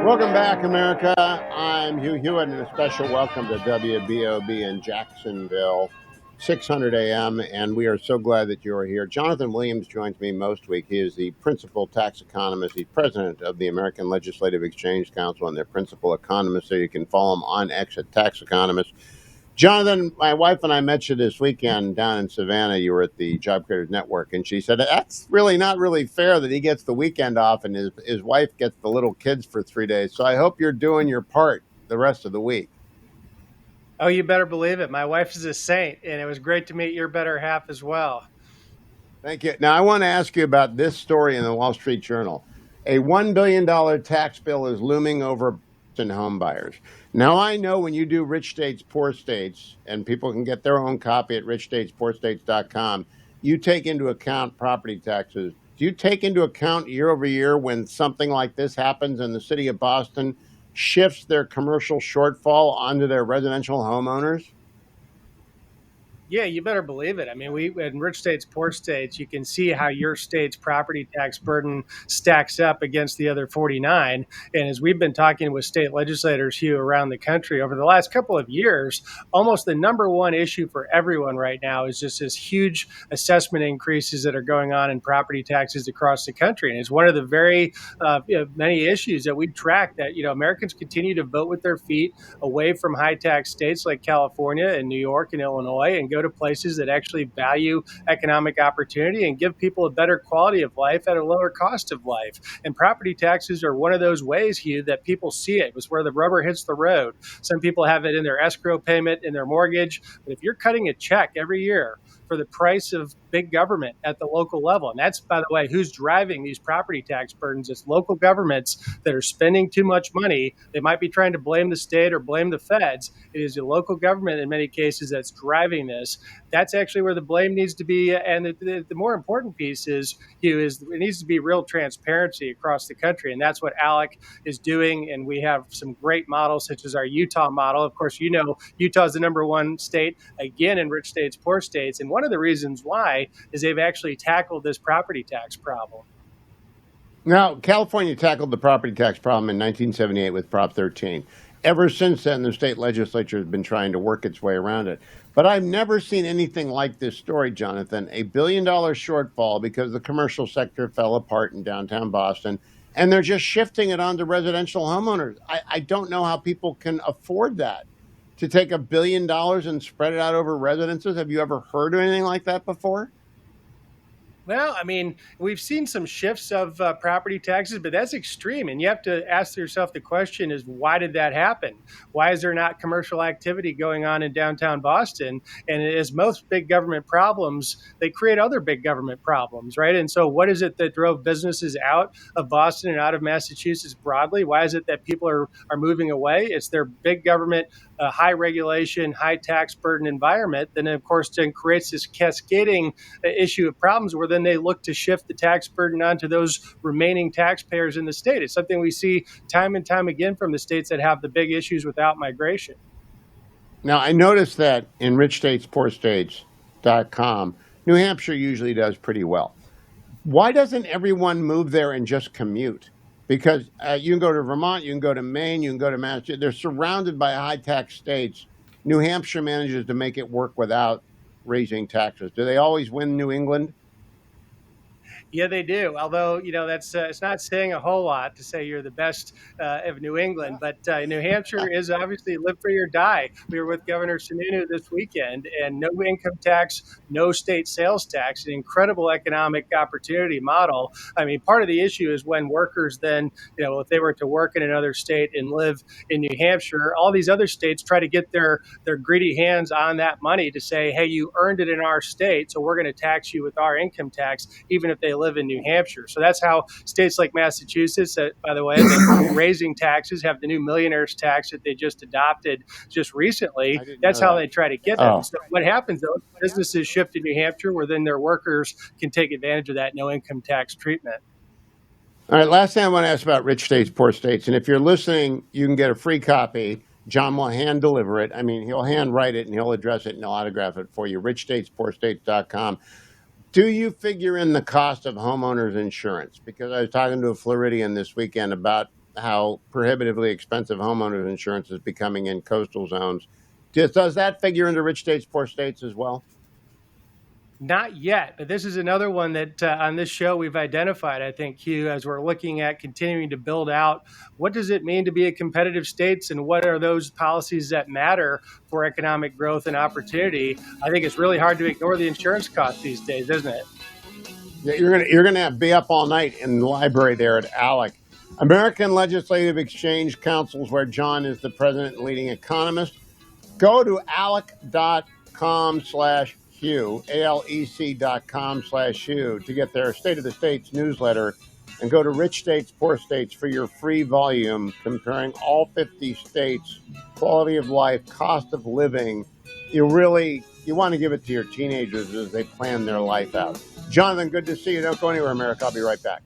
Welcome back, America. I'm Hugh Hewitt, and a special welcome to WBOB in Jacksonville, 600 AM, and we are so glad that you are here. Jonathan Williams joins me most week. He is the principal tax economist. He's president of the American Legislative Exchange Council and their principal economist, so you can follow him on X at Tax Economist. Jonathan, my wife and I met you this weekend down in Savannah. You were at the Job Creators Network, and she said that's really not really fair that he gets the weekend off and his wife gets the little kids for 3 days. So I hope you're doing your part the rest of the week. Oh, you better believe it. My wife is a saint, and it was great to meet your better half as well. Thank you. Now, I want to ask you about this story in the Wall Street Journal. A $1 billion tax bill is looming over Boston home buyers. Now, I know when you do Rich States, Poor States, and people can get their own copy at richstatespoorstates.com, you take into account property taxes. Do you take into account year over year when something like this happens and the city of Boston shifts their commercial shortfall onto their residential homeowners? Yeah, you better believe it. I mean, we in rich states, poor states, you can see how your state's property tax burden stacks up against the other 49. And as we've been talking with state legislators, Hugh, around the country over the last couple of years, almost the number one issue for everyone right now is just this huge assessment increases that are going on in property taxes across the country. And it's one of the very many issues that we track that, Americans continue to vote with their feet away from high tax states like California and New York and Illinois and go to places that actually value economic opportunity and give people a better quality of life at a lower cost of life. And property taxes are one of those ways, Hugh, that people see it. It was where the rubber hits the road. Some people have it in their escrow payment, in their mortgage. But if you're cutting a check every year for the price of big government at the local level, and that's, by the way, who's driving these property tax burdens, it's local governments that are spending too much money. They might be trying to blame the state or blame the feds. It is the local government in many cases that's driving this. That's actually where the blame needs to be. And the more important piece is, Hugh, is it needs to be real transparency across the country. And that's what ALEC is doing. And we have some great models, such as our Utah model. Of course, Utah is the number one state, again, in rich states, poor states. And one of the reasons why is they've actually tackled this property tax problem. Now, California tackled the property tax problem in 1978 with Prop 13. Ever since then, the state legislature has been trying to work its way around it. But I've never seen anything like this story, Jonathan. A $1 billion shortfall because the commercial sector fell apart in downtown Boston, and they're just shifting it onto residential homeowners. I don't know how people can afford that. To take $1 billion and spread it out over residences. Have you ever heard of anything like that before? Well, I mean, we've seen some shifts of property taxes, but that's extreme. And you have to ask yourself the question is, why did that happen? Why is there not commercial activity going on in downtown Boston? And as most big government problems, they create other big government problems, right? And so what is it that drove businesses out of Boston and out of Massachusetts broadly? Why is it that people are moving away? It's their big government, high regulation, high tax burden environment. Then, of course, then creates this cascading issue of problems where then they look to shift the tax burden onto those remaining taxpayers in the state. It's something we see time and time again from the states that have the big issues with out-migration. Now, I noticed that in richstatespoorstates.com, New Hampshire usually does pretty well. Why doesn't everyone move there and just commute? Because you can go to Vermont, you can go to Maine, you can go to Massachusetts. They're surrounded by high tax states. New Hampshire manages to make it work without raising taxes. Do they always win New England? Yeah, they do. Although, that's it's not saying a whole lot to say you're the best of New England, but New Hampshire is obviously live free or die. We were with Governor Sununu this weekend, and no income tax, no state sales tax, an incredible economic opportunity model. I mean, part of the issue is when workers then, if they were to work in another state and live in New Hampshire, all these other states try to get their greedy hands on that money to say, hey, you earned it in our state, so we're going to tax you with our income tax, even if they live in New Hampshire. So that's how states like Massachusetts, by the way, have been raising taxes, have the new millionaires tax that they just adopted just recently. I didn't That's know how that. they try to get them. Oh. So what happens though, businesses shift to New Hampshire where then their workers can take advantage of that no income tax treatment. All right, last thing I want to ask about rich states, poor states. And if you're listening, you can get a free copy. John will hand deliver it. I mean, he'll hand write it and he'll address it and he'll autograph it for you. richstatespoorstates.com. Do you figure in the cost of homeowners insurance? Because I was talking to a Floridian this weekend about how prohibitively expensive homeowners insurance is becoming in coastal zones. Does that figure into rich states, poor states as well? Not yet, but this is another one that on this show we've identified, I think, Hugh, as we're looking at continuing to build out what does it mean to be a competitive states and what are those policies that matter for economic growth and opportunity. I think it's really hard to ignore the insurance costs these days, isn't it? Yeah, you're gonna be up all night in the library there at ALEC. American Legislative Exchange Councils, where John is the president and leading economist. Go to alec.com/Hugh, ALEC.com/Hugh to get their State of the States newsletter, and go to Rich States, Poor States for your free volume comparing all 50 states, quality of life, cost of living. You want to give it to your teenagers as they plan their life out. Jonathan, good to see you. Don't go anywhere, America. I'll be right back.